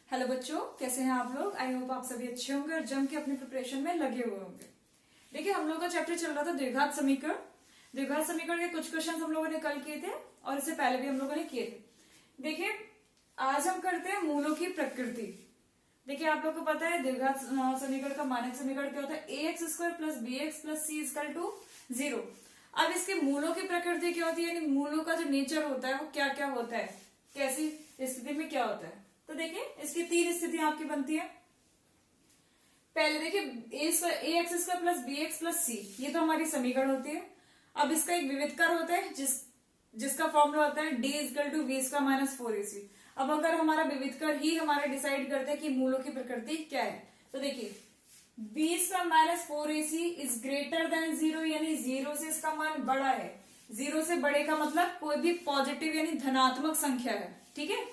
Hello बच्चों, कैसे हैं आप लोग। आई होप आप सभी अच्छे होंगे और जम के अपने प्रिपरेशन में लगे हुए होंगे। देखिए, हम लोग का चैप्टर चल रहा था द्विघात समीकरण। द्विघात समीकरण के कुछ क्वेश्चन हम लोगों ने कल किए थे और इससे पहले भी हम लोगों ने किए थे। देखिए, आज हम करते हैं मूलों की प्रकृति। देखिए, आप लोग को पता है द्विघात समीकरण का मानक समीकरण क्या होता है, ax² plus bx plus c equal to 0। अब इसके मूलों की प्रकृति क्या होती है, यानी मूलों का जो नेचर होता है वो क्या क्या होता है, कैसी स्थिति में क्या होता है। तो देखिए, इसकी तीन स्थितियां आपकी बनती है। पहले देखिए, ax² plus bx plus c, ये तो हमारी समीकरण होती है। अब इसका एक विविधकर होता है जिसका फॉर्मूला होता है d इक्वल टू v का माइनस 4ac। अब अगर हमारा विविधकर ही हमारा डिसाइड करते हैं कि मूलों की प्रकृति क्या है, तो देखिए b का minus 4ac is greater than 0, यानी 0 से इसका मान बड़ा है। 0 से बड़े का मतलब कोई भी पॉजिटिव यानी धनात्मक संख्या है। ठीक है,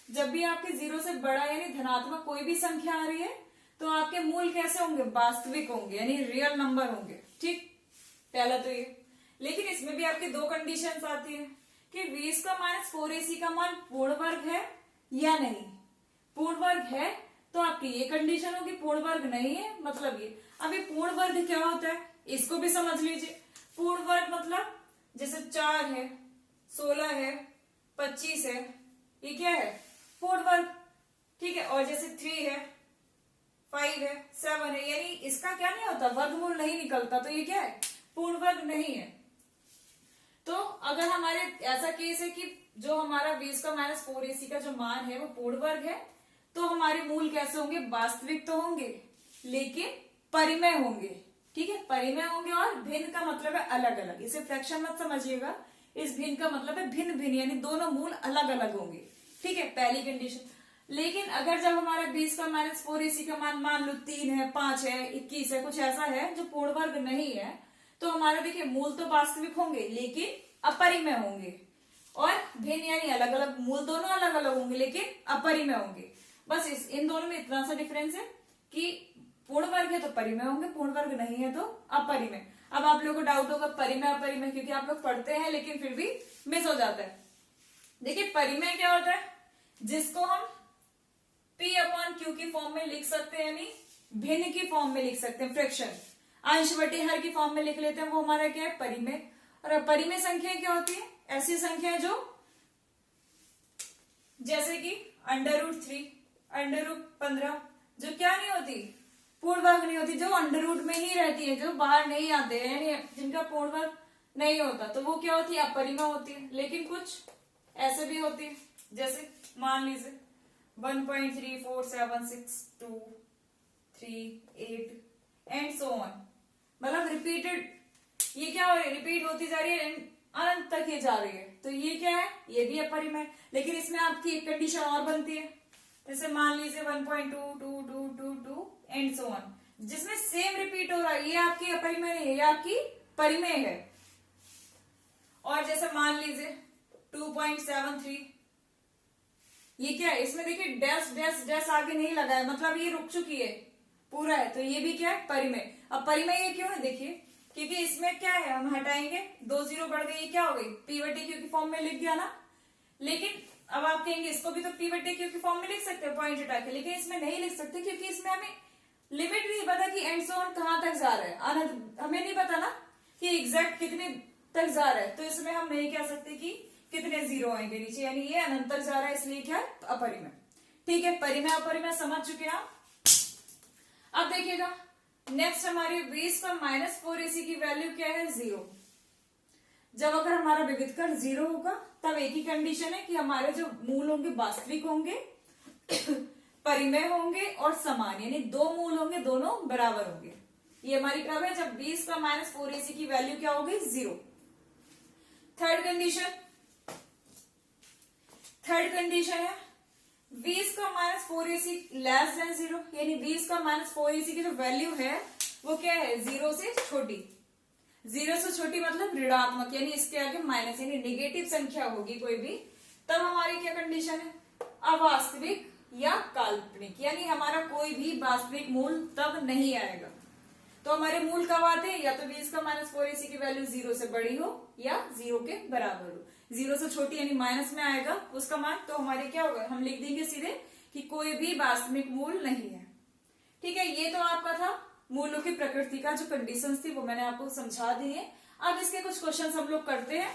जब भी आपके 0 से बड़ा यानी धनात्मक कोई भी संख्या आ रही है तो आपके मूल कैसे होंगे, वास्तविक होंगे, यानी रियल नंबर होंगे। ठीक, पहला तो ये। लेकिन इसमें भी आपकी दो कंडीशंस आती है कि 20 का माइनस 4ac का मान पूर्ण वर्ग है या नहीं। पूर्ण वर्ग है तो आपकी ये कंडीशन होगी, पूर्ण वर्ग नहीं है मतलब ये। अभी पूर्ण वर्ग क्या होता है इसको भी समझ लीजिए। पूर्ण वर्ग मतलब जैसे 4 है, 16 है, 25 है, ये क्या है, पूर्ण वर्ग। ठीक है, और जैसे 3 है, 5 है, 7 है, यानी इसका क्या नहीं होता, वर्गमूल नहीं निकलता, तो ये क्या है, पूर्ण वर्ग नहीं है। तो अगर हमारे ऐसा केस है कि जो हमारा 20 का माइनस 4ac का जो मान है वो पूर्ण वर्ग है, तो हमारे मूल कैसे होंगे, वास्तविक तो होंगे लेकिन परिमेय होंगे। ठीक है, परिमेय होंगे। और भिन्न का मतलब है अलग अलग, इसे फ्रैक्शन मत समझिएगा। इस भिन्न का मतलब है भिन्न भिन्न, यानी दोनों मूल अलग अलग होंगे। ठीक है, पहली कंडीशन। लेकिन अगर जब हमारा 20 का माइनस 4ac का मान लो 3 है, 5 है, 21 है, कुछ ऐसा है जो पूर्ण वर्ग नहीं है, तो हमारा देखिए मूल तो वास्तविक होंगे लेकिन अपरिमेय होंगे। और भिन्न यानी अलग अलग, मूल दोनों अलग अलग होंगे लेकिन अपरिमेय होंगे। बस इन दोनों में इतना सा डिफरेंस है कि पूर्ण वर्ग है तो परिमेय होंगे, पूर्ण वर्ग नहीं है तो अपरिमेय। अब आप लोगों को डाउट होगा परिमेय अपरिमेय, क्योंकि आप लोग पढ़ते हैं लेकिन फिर भी मिस हो जाता है। देखिए, परिमेय क्या होता है, जिसको हम p अपॉन q की फॉर्म में लिख सकते हैं, यानी भिन्न की फॉर्म में लिख सकते हैं, फ्रैक्शन अंश बटे हर की फॉर्म में लिख लेते हैं, वो हमारा क्या है, परिमेय। और परिमेय संख्या क्या होती है, ऐसी संख्या जो जैसे कि √3, √15, जो क्या नहीं होती, पूर्ण वर्ग नहीं होती, जो अंडर रूट में ही रहती है, जो बाहर नहीं आते हैं, यानी जिनका पूर्ण वर्ग नहीं होता, तो वो क्या होती है, अपरिमेय होती है। लेकिन कुछ ऐसे भी होती है, जैसे मान लीजिए 1.347623 एंड सो ऑन, मतलब रिपीटेड, ये क्या हो रही है, रिपीट होती जा रही है, अनंत तक ये जा रही है, तो ये क्या है, ये भी अपरिमेय। लेकिन इसमें आपकी एक कंडीशन और बनती है, जैसे मान लीजिए 1.22222 एंड सो ऑन, जिसमें सेम रिपीट हो रहा है, ये आपकी अपरिमेय नहीं है, ये आपकी परिमेय है। और जैसे मान लीजिए 2.73, ये क्या है, इसमें देखिए डैश डैश डैश आगे नहीं लगा है, मतलब ये रुक चुकी है, पूरा है, तो ये भी क्या है, परिमेय। अब परिमेय ये क्यों है, देखिए क्योंकि इसमें क्या है, हम हटाएंगे, 2 0 बढ़ गई, ये क्या हो गई, p बटे q की फॉर्म में लिख दिया ना। लेकिन अब आप कहेंगे इसको भी तो p बटे q की फॉर्म में लिख सकते हैं पॉइंट हटा के, लेकिन इसमें नहीं लिख सकते क्योंकि इसमें हमें लिमिट नहीं पता कि एंड सो ऑन कहां तक जा रहा है, अनंत हमें नहीं पता ना कि एग्जैक्ट कितने तक जा रहा है, तो इसमें हम नहीं कह सकते कि कितने जीरो आएंगे नीचे, यानी ये अनंत तक जा रहा है, इसलिए क्या है, अपरिमेय। ठीक है, परिमेय अपरिमेय समझ चुके हैं आप। अब देखिएगा नेक्स्ट हमारी 20 का माइनस 4ac की वैल्यू क्या है, 0। जब अगर हमारा विविधकर 0 होगा तब एक ही कंडीशन है कि हमारे जो मूल होंगे वास्तविक होंगे, परिमेय होंगे और समान, यानी दो मूल होंगे, दोनों बराबर होंगे। ये हमारी कब है, जब 20 का माइनस 4ac की वैल्यू क्या होगी, 0। थर्ड कंडीशन है 20 का माइनस 4ac लेस देन 0, यानी 20 का माइनस 4ac की जो वैल्यू है वो क्या है, 0 से छोटी। 0 से छोटी मतलब ऋणात्मक, यानी इसके आगे माइनस यानी नेगेटिव संख्या होगी कोई भी, तब हमारी क्या कंडीशन है, अवास्तविक या काल्पनिक, यानी हमारा कोई भी वास्तविक मूल तब नहीं आएगा। तो हमारे मूल कब आते हैं, या तो 20 का माइनस 4ac की वैल्यू 0 से बड़ी हो या 0 के बराबर हो। 0 से छोटी यानी माइनस में आएगा उसका मान, तो हमारे क्या होगा, हम लिख देंगे सीधे कि कोई भी वास्तविक मूल नहीं है। ठीक है, ये तो आपका था मूलों की प्रकृति का जो कंडीशंस थी वो मैंने आपको समझा दी है। अब इसके कुछ क्वेश्चंस हम लोग करते हैं।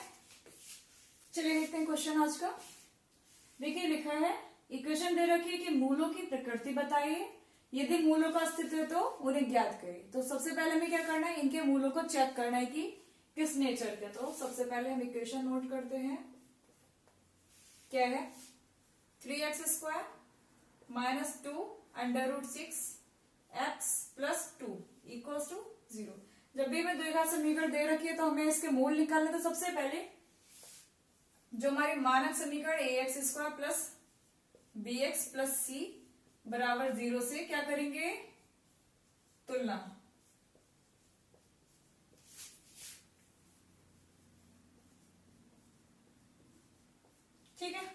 चलिए देखते हैं क्वेश्चन आज का। देखिए लिखा है, इक्वेशन दे रखी है कि मूलों की प्रकृति बताइए, यदि मूलों का अस्तित्व है तो उन्हें ज्ञात करिए। तो सबसे पहले हमें क्या करना है, इनके मूलों को चेक करना है कि किस नेचर के। तो सबसे पहले हम इक्वेशन नोट करते हैं। क्या है, 3x² minus 2 √6 x plus 2 equals to 0। जब भी हमें द्विघात समीकरण दे रखी है तो हमें इसके मूल निकालने। तो सबसे पहले जो हमारे मानक समीकरण ax² plus bx plus c बराबर 0 से क्या करेंगे, तुलना। ठीक है,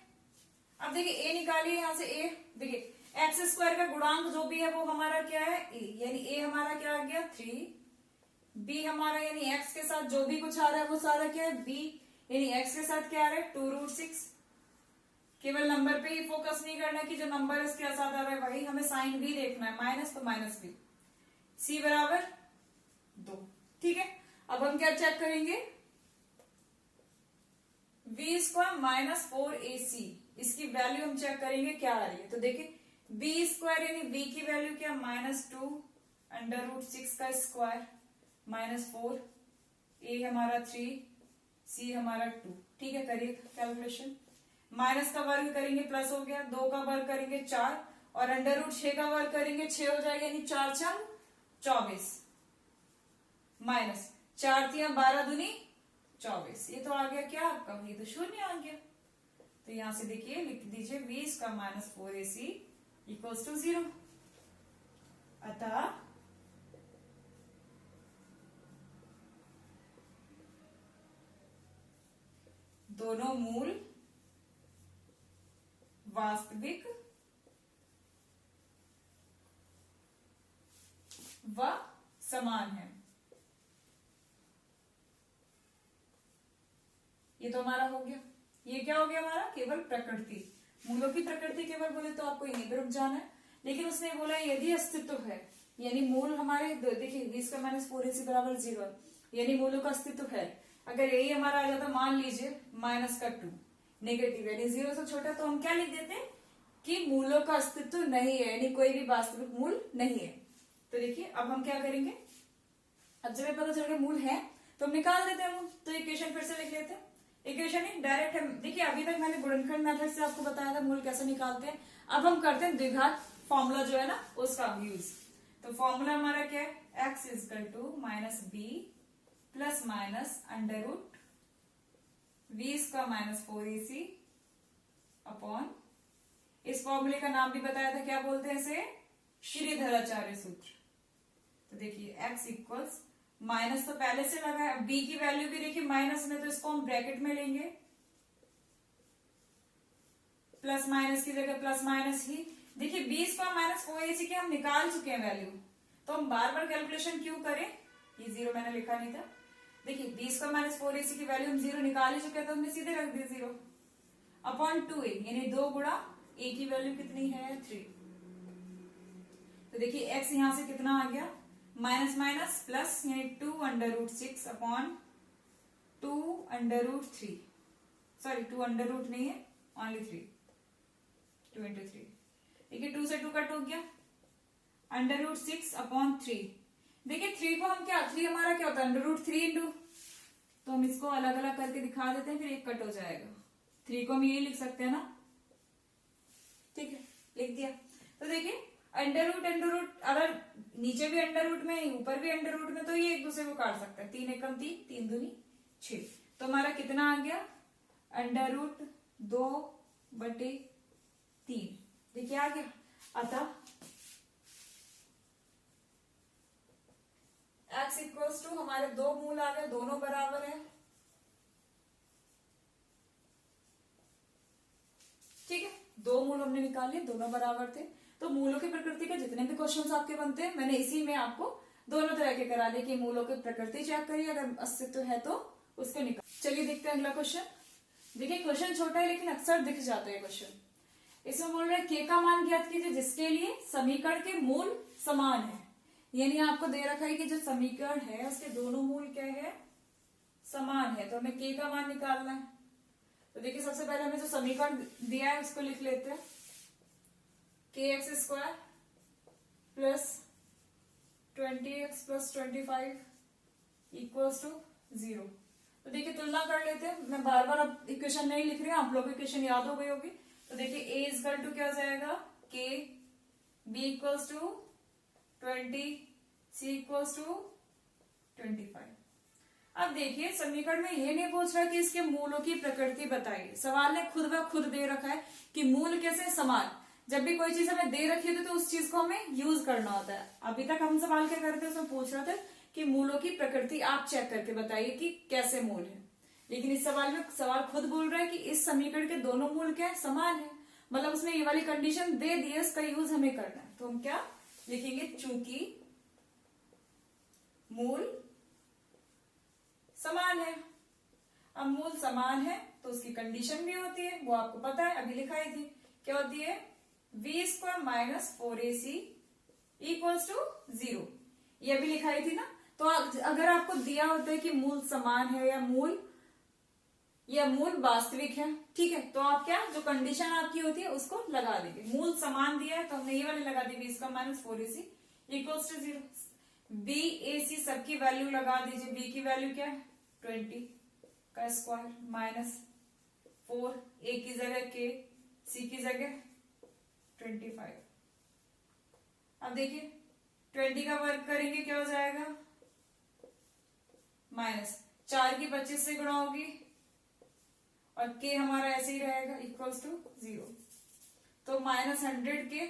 अब देखिए a निकालिए यहां से। a देखिए x² का गुणांक जो भी है वो हमारा क्या है, a, यानी a हमारा क्या आ गया 3, b हमारा यानी x के साथ जो भी कुछ आ रहा है वो सारा क्या है b, यानी x के साथ क्या आ रहा है 2√6। केवल नंबर पे ही फोकस नहीं करना कि जो नंबर इसके साथ आ रहा है वही, हमें साइन भी देखना है, माइनस तो माइनस भी। c बराबर 2। ठीक है, अब हम क्या चेक करेंगे, v² माइनस 4ac, इसकी वैल्यू हम चेक करेंगे क्या आ रही है। तो देखिए b² यानी v की वैल्यू क्या, -2 √6 का स्क्वायर माइनस 4, a हमारा 3, c हमारा 2। ठीक है, करिए कैलकुलेशन। माइनस का वर्ग करेंगे प्लस हो गया, 2 का वर्ग करेंगे 4 और √6 का वर्ग करेंगे 6 हो जाएगा, यानी 4 छंग 24 माइनस 4 × 12 दूनी 24। ये तो आ गया क्या आपका, ये तो शून्य आ गया। तो यहां से देखिए लिख दीजिए v² minus 4ac equals to 0। अतः दोनों मूल वास्तविक व समान है। ये तो हमारा हो गया। ये क्या हो गया हमारा, केवल प्रकृति। मूलों की प्रकृति केवल बोले तो आपको यहीं पर रुक जाना है, लेकिन उसने बोला यदि अस्तित्व है, यानी मूल हमारे देखिए v² माइनस 4ac बराबर 0, यानी मूलों का अस्तित्व है। अगर यही हमारा आ जाता, मान लीजिए -2 नेगेटिव, यानी 0 से छोटा, तो हम क्या लिख देते हैं कि मूलों का अस्तित्व नहीं है, यानी कोई भी वास्तविक मूल नहीं है। तो देखिए अब हम क्या करेंगे, अब जब पता चल गया मूल है तो हम निकाल देते हैं मूल। तो इक्वेशन फिर से लिख लेते हैं। इक्वेशन ही डायरेक्ट हम देखिए, अभी तक मैंने गुणनखंड मेथड से आपको बताया था मूल कैसे निकालते हैं। अब हम करते हैं द्विघात फॉर्मूला जो है ना उसका यूज। तो फॉर्मूला हमारा क्या है, x = -b plus minus √v² minus 4ac upon, इस फॉर्मूले का नाम भी बताया था, क्या बोलते हैं इसे, श्रीधराचार्य सूत्र। तो देखिए x इक्वल्स, माइनस तो पहले से लगा है, b की वैल्यू भी देखिए माइनस में, तो इसको हम ब्रैकेट में लेंगे, प्लस माइनस की जगह प्लस माइनस ही। देखिए v² माइनस 4ac के हम निकाल चुके हैं वैल्यू, तो हम बार बार कैलकुलेशन क्यों करें, ये 0 मैंने लिखा नहीं था। देखिए v² माइनस 4ac की वैल्यू हम 0 निकाल ही चुके हैं, तो हमने सीधे रख दिया 0 अपॉन 2a, यानी 2 गुणा a की वैल्यू कितनी है 3। तो देखिए x यहां से कितना आ गया, माइनस माइनस प्लस, यानी 2 √6 अपॉन 2 √3, सॉरी 2 √ नहीं है, ओनली 3, 2 × 3। देखिए 2 से 2 कट हो गया, √6 अपॉन 3। देखिए 3 को हम क्या, 3 हमारा क्या होता है √3 इंटू, तो हम इसको अलग अलग करके दिखा देते हैं, फिर एक कट हो जाएगा। 3 को हम ये लिख सकते हैं ना, ठीक है, लिख दिया। तो देखिए √, अगर नीचे भी √ में ऊपर भी √ में, तो ये एक दूसरे को काट सकता है, 3 एकम 3, 3 दूनी 6। तो हमारा कितना आ गया, √2/3। देखिए आ गया। अतः x इक्वल्स टू, हमारे दो मूल आ गए, दोनों बराबर है। ठीक है, दो मूल हमने निकाल लिए, दोनों बराबर थे। तो मूलों की प्रकृति के जितने भी क्वेश्चंस आपके बनते हैं, मैंने इसी में आपको दोनों तरह के करा दिए कि मूलों की प्रकृति चेक करिए, अगर अस्तित्व है तो उसको निकाल। चलिए देखते हैं अगला क्वेश्चन। देखिए क्वेश्चन छोटा है लेकिन अक्सर दिख जाता है क्वेश्चन। इसमें बोल रहे हैं के का मान ज्ञात कीजिए जिसके लिए समीकरण के मूल समान है। यानी आपको दे रखा है कि जो समीकरण है उसके दोनों मूल क्या है, समान है, तो हमें के का मान निकालना है। तो देखिए सबसे पहले हमें जो समीकरण दिया है उसको लिख लेते हैं, के x square plus 20x plus 25 equals to 0। तो देखिए तुलना कर लेते हैं, मैं बार बार अब इक्वेशन नहीं लिख रही हूँ, आप लोग को इक्वेशन याद हो गई होगी। तो देखिए a इक्वल टू क्या हो जाएगा, k, b equals to 20, c equals to 25। अब देखिए समीकरण में ये नहीं पूछ रहा कि इसके मूलों की प्रकृति बताइए, सवाल ने खुद ब खुद दे रखा है कि मूल कैसे समान। जब भी कोई चीज हमें दे रखी होती है तो उस चीज को हमें यूज करना होता है। अभी तक हम सवाल क्या करते हैं, उसमें पूछ रहा था कि मूलों की प्रकृति आप चेक करके बताइए कि कैसे मूल है, लेकिन इस सवाल में सवाल खुद बोल रहा है कि इस समीकरण के दोनों मूल क्या है, समान है। मतलब उसने ये वाली कंडीशन दे दी है, इसका यूज हमें करना है। तो हम क्या लिखेंगे, चूंकि मूल समान है। अब मूल समान है तो उसकी कंडीशन भी होती है, वो आपको पता है, अभी लिखाई थी, क्या होती है, v square minus 4ac equals to 0। ये भी लिखाई थी ना। तो अगर आपको दिया होता है कि मूल समान है या मूल वास्तविक है, ठीक है, तो आप क्या, जो कंडीशन आपकी होती है उसको लगा देंगे। मूल समान दिया है तो हमने ये वाले लगा दी, v square minus 4ac equals to 0। b a c सबकी वैल्यू लगा दीजिए, b की वैल्यू क्या है 20 का स्क्वायर माइनस 4, a की जगह k, c की जगह 25। अब देखिए 20 का वर्ग करेंगे क्या हो जाएगा, माइनस 4 की 25 से गुणा होगी और k हमारा ऐसे ही रहेगा इक्वल्स टू 0। तो माइनस 100 के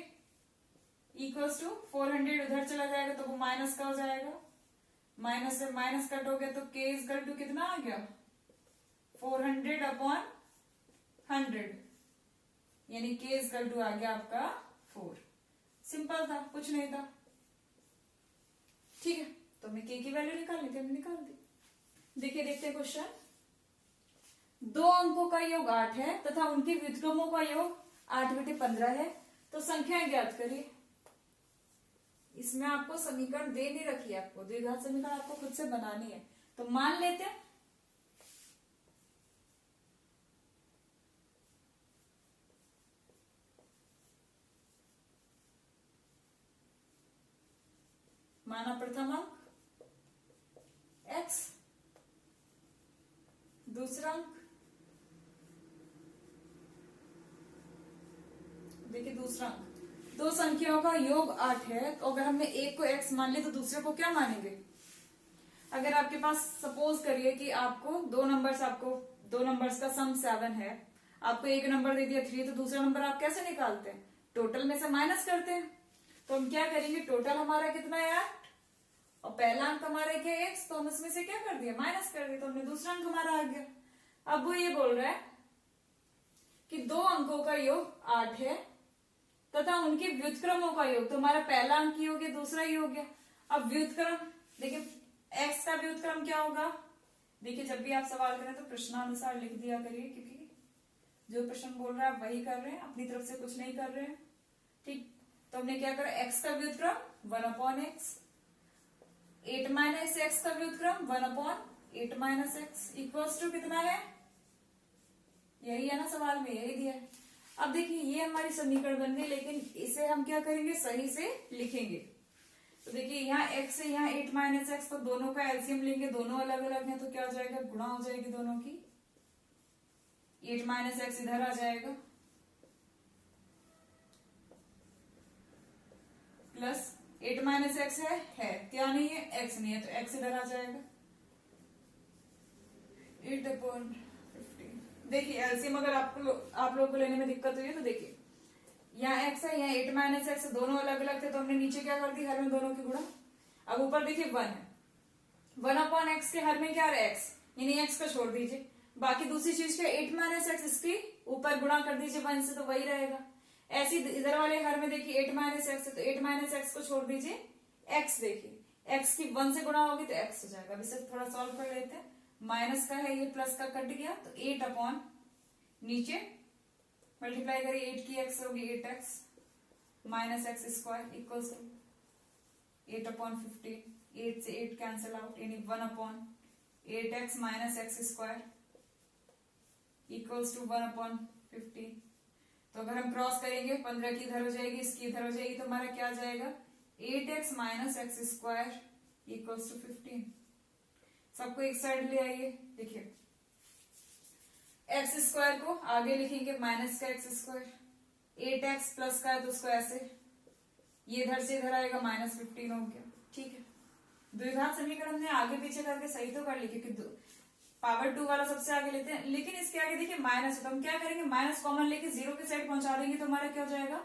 इक्वल्स टू 400 उधर चला जाएगा तो वो माइनस का हो जाएगा, माइनस से माइनस कट हो गया तो k इक्वल टू कितना आ गया 400 अपॉन 100, यानी k इक्वल टू आ गया आपका 4। सिंपल था, कुछ नहीं था, ठीक है। तो हमें k की वैल्यू निकालनी थी, हमने निकाल दी। देखिए देखते हैं क्वेश्चन, 2 अंकों का योग 8 है तथा उनके व्युत्क्रमों का योग 8/15 है, तो संख्या ज्ञात करिए। इसमें आपको समीकरण दे नहीं रखी है, आपको द्विघात समीकरण आपको खुद से बनानी है। तो मान लेते हैं माना प्रथम अंक x, दूसरा अंक, देखिए दूसरा अंक, दो संख्याओं का योग 8 है, तो अगर हमने एक को x मान लिया तो दूसरे को क्या मानेंगे। अगर आपके पास सपोज करिए कि आपको दो नंबर्स का सम 7 है, आपको एक नंबर दे दिया 3, तो दूसरा नंबर आप कैसे निकालते हैं, टोटल में से माइनस करते हैं। तो हम क्या करेंगे, टोटल हमारा कितना है 8 और पहला अंक हमारा क्या है x, तो हम इसमें से क्या कर दिया, माइनस कर दिया, तो हमने दूसरा अंक हमारा आ गया। अब वो ये बोल रहा है कि दो अंकों का योग 8 है तथा उनके व्युत्क्रमों का योग, तो हमारा पहला अंक ही हो गया, दूसरा ही हो गया। अब व्युत्क्रम देखिए, x का व्युत्क्रम क्या होगा, देखिए जब भी आप सवाल करें तो प्रश्नानुसार लिख दिया करिए, क्योंकि जो प्रश्न बोल रहा है आप वही कर रहे हैं, अपनी तरफ से कुछ नहीं कर रहे हैं, ठीक। तो हमने क्या करा, x का व्युत्क्रम 1/x, 8 माइनस एक्स का व्युत्क्रम 1/8 माइनस एक्स इक्वल्स टू कितना है, यही है ना सवाल में, यही दिया है। अब देखिए ये हमारी समीकरण बन गई, लेकिन इसे हम क्या करेंगे, सही से लिखेंगे। तो देखिए यहाँ x से यहाँ 8 माइनस एक्स, तो दोनों का एलसीएम लेंगे, दोनों अलग अलग हैं, तो क्या हो जाएगा, गुणा हो जाएगी दोनों की, 8 माइनस एक्स इधर आ जाएगा प्लस 8 माइनस एक्स है क्या नहीं है, x नहीं है, तो x इधर आ जाएगा 8/15। देखिए एलसीएम अगर आप लोग को लेने में दिक्कत हुई है तो देखिए यहाँ x है, यहाँ 8 माइनस एक्स, दोनों अलग अलग थे, तो हमने नीचे क्या कर दी, हर में दोनों की गुणा। अब ऊपर देखिए 1 है, 1/x के हर में क्या है x, यानी x को छोड़ दीजिए, बाकी दूसरी चीज क्या 8 माइनस एक्स, इसकी ऊपर गुणा कर दीजिए 1 से, तो वही रहेगा। ऐसे इधर वाले हर में देखिए 8 माइनस एक्स है, तो 8 माइनस एक्स को छोड़ दीजिए, x देखिए x की 1 से गुणा होगी तो x हो जाएगा। अभी सिर्फ थोड़ा सॉल्व कर लेते हैं, माइनस का है ये, प्लस का कट गया, तो 8 अपॉन नीचे मल्टीप्लाई करिए 8 की x होगी 8x minus x square equals to 8/15। 8 से 8 कैंसिल आउट यानी 1/8x minus x square equals to 1/15। तो अगर हम क्रॉस करेंगे 15 की इधर हो जाएगी, इसकी इधर हो जाएगी, तो हमारा क्या आ जाएगा 8x minus x square equals to 15। सबको एक साइड ले आइए। देखिए एक्स स्क्वायर को आगे लिखेंगे माइनस का एक्स स्क्वायर, 8x प्लस का है तो उसको ऐसे, ये इधर से इधर आएगा -15 हो गया। ठीक है, द्विघात समीकरण हमने आगे पीछे करके सही तो कर ली क्योंकि पावर 2 वाला सबसे आगे लेते हैं, लेकिन इसके आगे देखिए माइनस है तो हम क्या करेंगे माइनस कॉमन लेके जीरो के साइड पहुंचा देंगे तो हमारा क्या हो जाएगा,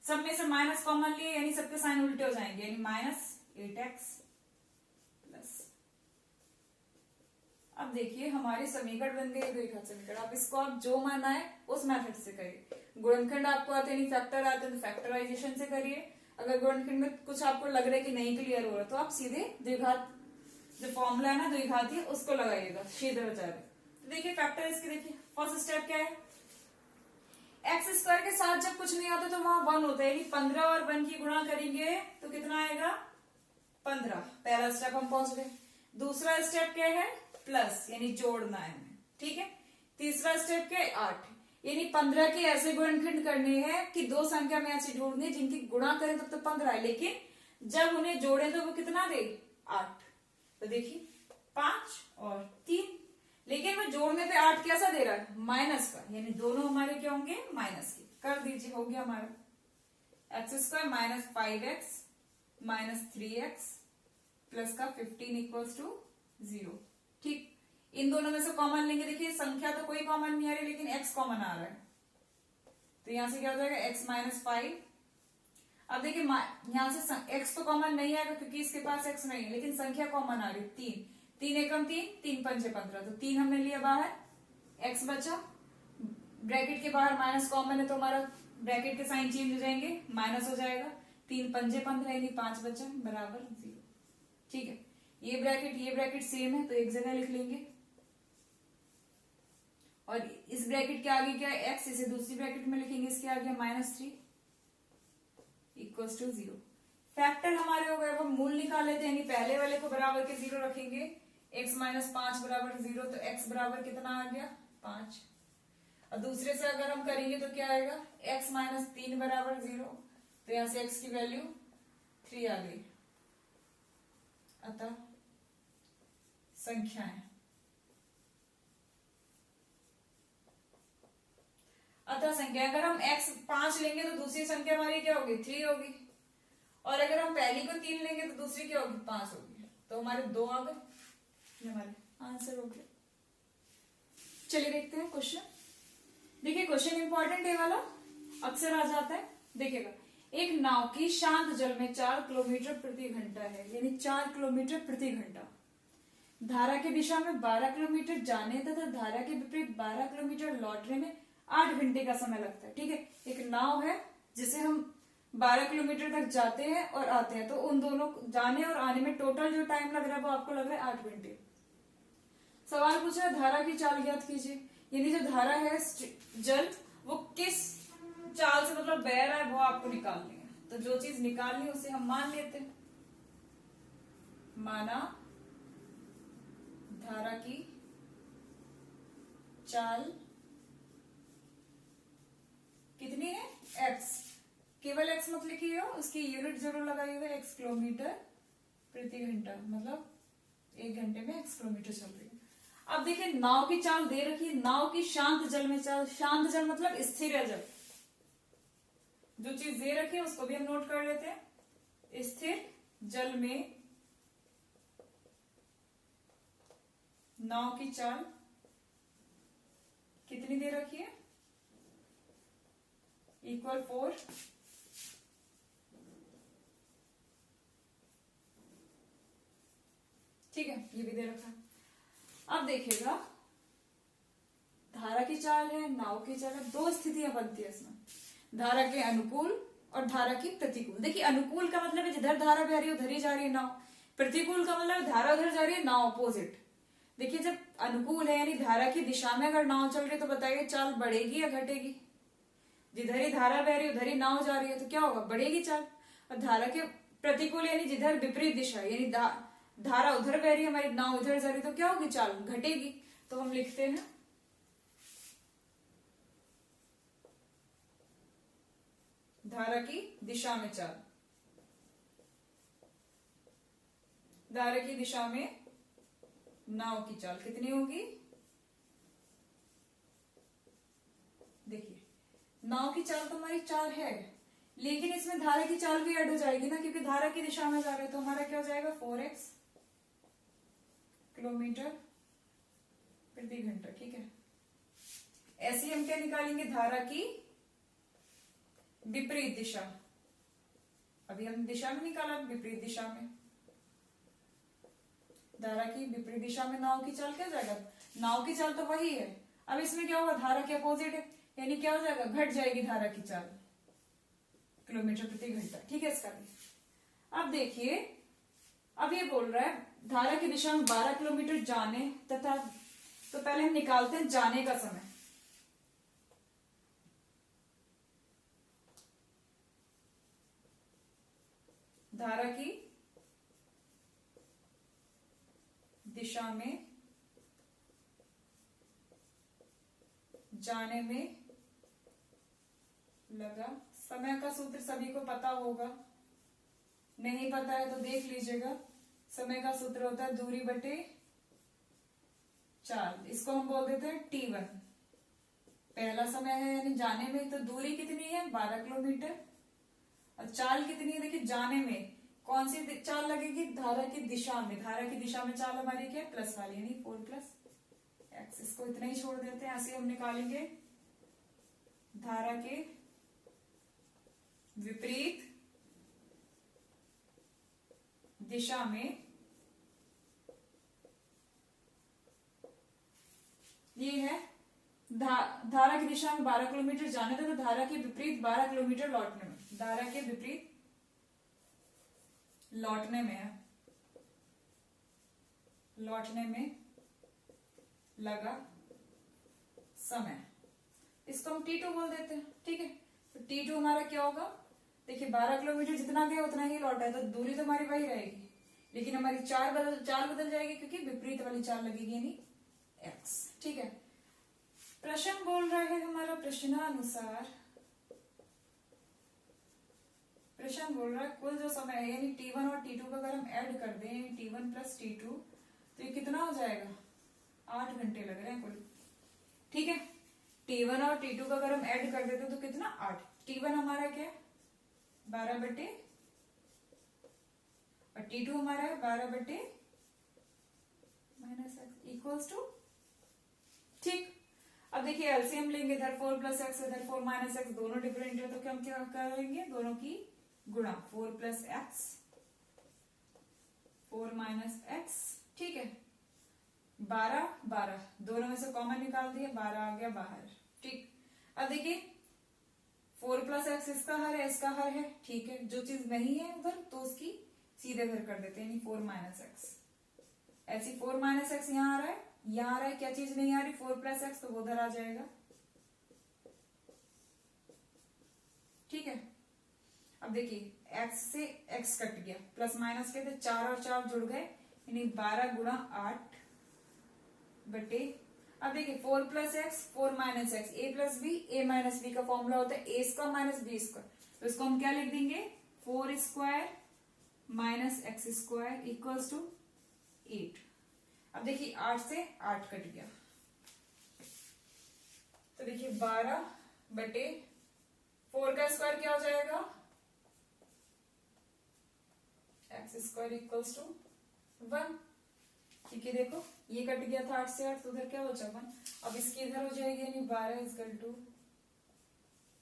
सब में से माइनस कॉमन लिए यानी सबके साइन उल्टे हो जाएंगे, यानी -8x प्लस। अब देखिए हमारे समीकरण बन गए द्विघात समीकरण। अब इसको आप जो मानना है उस मेथड से करिए। गुणनखंड आपको आते हैं, फैक्टर आते हैं तो फैक्टराइजेशन से करिए। अगर गुणनखंड में कुछ आपको लग रहा है कि नहीं क्लियर हो रहा तो आप सीधे द्विघात जो फॉर्मूला है ना द्विघाती उसको लगाइएगा, सीधे हो जाएगा। तो देखिए फैक्टर इसके देखिए फर्स्ट स्टेप क्या है, एक्स स्क्वायर के साथ जब कुछ नहीं आता तो वहां 1 होता है, यानी 15 और 1 की गुणा करेंगे तो कितना आएगा 15। पहला स्टेप हम पहुंच गए। दूसरा स्टेप क्या है प्लस यानी जोड़ना है, ठीक है। तीसरा स्टेप क्या है 8 यानी 15 के ऐसे गुणनखंड करने हैं कि दो संख्या में ऐसी ढूंढनी है जिनकी गुणा करें तब तो 15 है, लेकिन जब उन्हें जोड़ें तो वो कितना दे 8। तो देखिए 5 और 3, लेकिन वो जोड़ने पे 8 कैसा दे रहा है माइनस का, यानी दोनों हमारे क्या होंगे माइनस के। कर दीजिए, हो गया हमारा x square minus 5x minus 3x plus का 15 इक्वल्स टू 0। ठीक, इन दोनों में से कॉमन लेंगे। देखिए संख्या तो कोई कॉमन नहीं आ रही लेकिन x कॉमन आ रहा है, तो यहां से क्या हो जाएगा x माइनस 5। अब देखिए यहां से x तो कॉमन नहीं आएगा क्योंकि इसके पास x नहीं है, लेकिन संख्या कॉमन आ रही है 3। 3 एकम 3, 3 पंचे 15, तो 3 हमने लिया बाहर, x बचा। ब्रैकेट के बाहर माइनस कॉमन है तो हमारा ब्रैकेट के साइन चेंज हो जाएंगे, माइनस हो जाएगा। 3 पंचे 15 यानी 5 बचा बराबर 0। ठीक है, ये ब्रैकेट सेम है तो एक जगह लिख लेंगे, और इस ब्रैकेट के आगे क्या है x, इसे दूसरी ब्रैकेट में लिखेंगे, इसके आगे -3 इक्वल्स टू 0। फैक्टर हमारे हो गए। अब हम मूल निकाल लेते हैं, यानी पहले वाले को बराबर के 0 रखेंगे, x माइनस 5 बराबर 0, तो x बराबर कितना आ गया 5। और दूसरे से अगर हम करेंगे तो क्या आएगा x माइनस 3 बराबर 0, तो यहां से x की वैल्यू 3 आ गई। अतः संख्याएं, अगर हम x 5 लेंगे तो दूसरी संख्या हमारी क्या होगी 3 होगी, और अगर हम पहली को 3 लेंगे तो दूसरी क्या होगी 5 होगी, तो हमारे 2 आ गए, हमारे आंसर हो गया। चलिए देखते हैं क्वेश्चन। देखिए क्वेश्चन इंपॉर्टेंट है वाला, अक्सर आ जाता है। देखिएगा, एक नाव की शांत जल में 4 किलोमीटर प्रति घंटा है, यानी 4 किलोमीटर प्रति घंटा। धारा की दिशा में 12 किलोमीटर जाने तथा धारा के विपरीत 12 किलोमीटर लौटने में 8 घंटे का समय लगता है। ठीक है, एक नाव है जिसे हम 12 किलोमीटर तक जाते हैं और आते हैं, तो उन दोनों जाने और आने में टोटल जो टाइम लग रहा है वो आपको लग रहा है 8 घंटे। सवाल पूछा है धारा की चाल ज्ञात कीजिए, यानी जो धारा है जल वो किस चाल से मतलब बह रहा है वो आपको निकालनी है। तो जो चीज निकालनी है उसे हम मान लेते हैं, माना धारा की चाल कितनी है x, केवल x मत लिखिए, उसकी यूनिट जरूर लगाइएगा, x किलोमीटर प्रति घंटा, मतलब 1 घंटे में x किलोमीटर चल रही है। अब देखिए नाव की चाल दे रखी है, नाव की शांत जल में चाल, शांत जल मतलब स्थिर जल। जो चीज दे रखी है उसको भी हम नोट कर लेते हैं, स्थिर जल में नाव की चाल कितनी दे रखी है इक्वल 4। ठीक है, ये भी दे रखा है। अब देखिएगा धारा की चाल है, नाव की चाल है, 2 स्थितियां बनती है इसमें, धारा के अनुकूल और धारा की प्रतिकूल। देखिए अनुकूल का मतलब है जिधर धारा बह रही है उधर ही जा रही है नाव, प्रतिकूल का मतलब धारा उधर जा रही है नाव अपोजिट। देखिए जब अनुकूल है यानी धारा की दिशा में अगर नाव चल रही है तो बताइए चाल बढ़ेगी या घटेगी, जिधर ही धारा बह रही है उधर ही नाव जा रही है, तो क्या होगा, बढ़ेगी चाल। और धारा के प्रतिकूल यानी जिधर विपरीत दिशा यानी धारा उधर बह रही है, हमारी नाव उधर जा रही है, तो क्या होगी, चाल घटेगी। तो हम लिखते हैं धारा की दिशा में चाल। धारा की दिशा में नाव की चाल कितनी होगी, देखिए नाव की चाल तो हमारी 4 है, लेकिन इसमें धारा की चाल भी ऐड हो जाएगी ना, क्योंकि धारा की दिशा में जा रहे हैं, तो हमारा क्या हो जाएगा 4x किलोमीटर प्रति घंटा। ठीक है, ऐसे हम क्या निकालेंगे, धारा की विपरीत दिशा। अभी हम दिशा में निकाला, विपरीत दिशा में, धारा की विपरीत दिशा में नाव की चाल क्या जाएगा, नाव की चाल तो वही है, अब इसमें क्या होगा, धारा के अपोजिट है, यानी क्या हो जाएगा, घट जाएगी धारा की चाल किलोमीटर प्रति घंटा। ठीक है, इसका भी अब देखिए, अब ये बोल रहा है धारा की दिशा में 12 किलोमीटर जाने तथा, तो पहले हम निकालते हैं जाने का समय। धारा की दिशा में जाने में लगा समय का सूत्र सभी को पता होगा, नहीं पता है तो देख लीजिएगा। समय का सूत्र होता है दूरी बटे चाल, इसको हम बोल देते हैं T1। पहला समय है यानी जाने में, तो दूरी कितनी है 12 किलोमीटर, और चाल कितनी है, देखिए जाने में कौन सी चाल लगेगी, धारा की दिशा में। धारा की दिशा में चाल हमारी क्या है, प्लस वाली, यानी 4 + x। इसको इतना ही छोड़ देते हैं, ऐसे हम निकालेंगे धारा के विपरीत दिशा में, ये है धारा की दिशा में 12 किलोमीटर जाने थे, तो धारा के विपरीत 12 किलोमीटर लौटने में, धारा के विपरीत लौटने में है, लौटने में लगा समय, इसको हम T2 बोल देते हैं। ठीक है, तो T2 हमारा क्या होगा, देखिए 12 किलोमीटर जितना गया उतना ही लौटा है, तो दूरी तो हमारी वही रहेगी, लेकिन हमारी चाल बदल जाएगी, क्योंकि विपरीत वाली चाल लगेगी यानी x। ठीक है, प्रश्न बोल रहा है हमारा, प्रश्नानुसार प्रश्न बोल रहा है कुल जो समय है यानी T1 और T2 का अगर हम ऐड कर दें, T1 + T2, तो ये कितना हो जाएगा, 8 घंटे लग रहे हैं कुल। ठीक है, T1 और T2 का अगर हम ऐड कर देते तो कितना, 8। T1 हमारा क्या है 12 बटे, और T2 हमारा है 12 बटे -x = ठीक। अब देखिए एलसीएम लेंगे, इधर 4 + x, इधर 4 - x, दोनों डिफरेंट है, तो क्या हम क्या करेंगे, दोनों की गुणा, 4 + x 4 - x। ठीक है, 12 12 दोनों में से कॉमन निकाल दिया, 12 आ गया बाहर। ठीक, अब देखिए 4 + x इसका हर है, इसका हर है। ठीक है, जो चीज नहीं है उधर तो उसकी सीधे घर कर देते हैं, यानी 4 - x। ऐसी 4 - x यहाँ आ रहा है, यहाँ आ रहा है, क्या चीज नहीं आ रही, 4 + x, तो वो उधर आ जाएगा। ठीक है, अब देखिए x से x कट गया, प्लस माइनस के थे, 4 और 4 जुड़ गए, यानी 12 × 8 बटे, अब देखिए 4 + x 4 - x, a + b a - b का फॉर्मूला होता है a² - b², तो इसको हम क्या लिख देंगे, 4² - x² = 8। अब देखिए 8 से 8 कट गया, तो देखिए 12 बटे 4 का स्क्वायर क्या हो जाएगा, x² = 1। ठीक है, देखो ये कट गया था 8 से 8, तो उधर क्या बचा 1। अब इसकी इधर हो जाएगी, यानी 12 =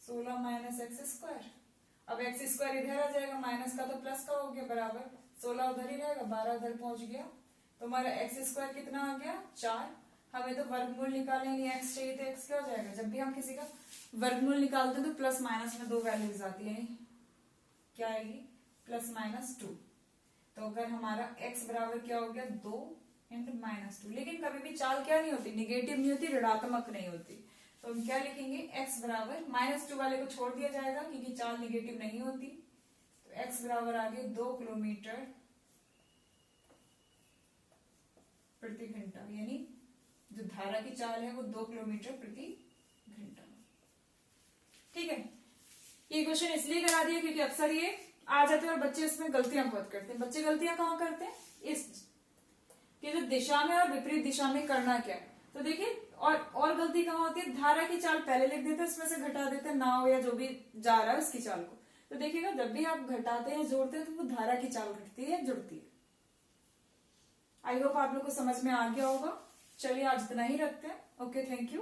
16 - x²। अब x² इधर आ जाएगा, माइनस का तो प्लस का हो गया बराबर, 16 उधर ही रहेगा, 12 उधर पहुंच गया, तो हमारा x² कितना आ गया, 4। हमें तो वर्गमूल निकालने, यानी x चाहिए, तो x क्या हो जाएगा, जब भी हम किसी का वर्गमूल निकालते हैं तो प्लस माइनस में 2 वैल्यूज आती है, क्या आएगी, +-2। तो अगर हमारा x बराबर क्या हो गया, 2 × -2। लेकिन कभी भी चाल क्या नहीं होती, निगेटिव नहीं होती, ऋणात्मक नहीं होती, तो हम क्या लिखेंगे, x बराबर -2 वाले को छोड़ दिया जाएगा क्योंकि चाल निगेटिव नहीं होती, तो x बराबर आ गया 2 किलोमीटर प्रति घंटा, यानी जो धारा की चाल है वो 2 किलोमीटर प्रति घंटा। ठीक है, ये क्वेश्चन इसलिए करा दिया क्योंकि अक्सर ये आ जाते हैं और बच्चे इसमें गलतियां बहुत करते हैं। बच्चे गलतियां कहाँ करते हैं, इस कि जो दिशा में और विपरीत दिशा में करना क्या है। तो देखिए, और गलती कहाँ होती है, धारा की चाल पहले लिख देते हैं, इसमें से घटा देते हैं नाव या जो भी जा रहा है उसकी चाल को। तो देखिएगा जब भी आप घटाते हैं जोड़ते हैं तो वो धारा की चाल घटती है जुड़ती है। आई होप आप लोग को समझ में आ गया होगा। चलिए आज इतना ही रखते हैं। Okay, thank you.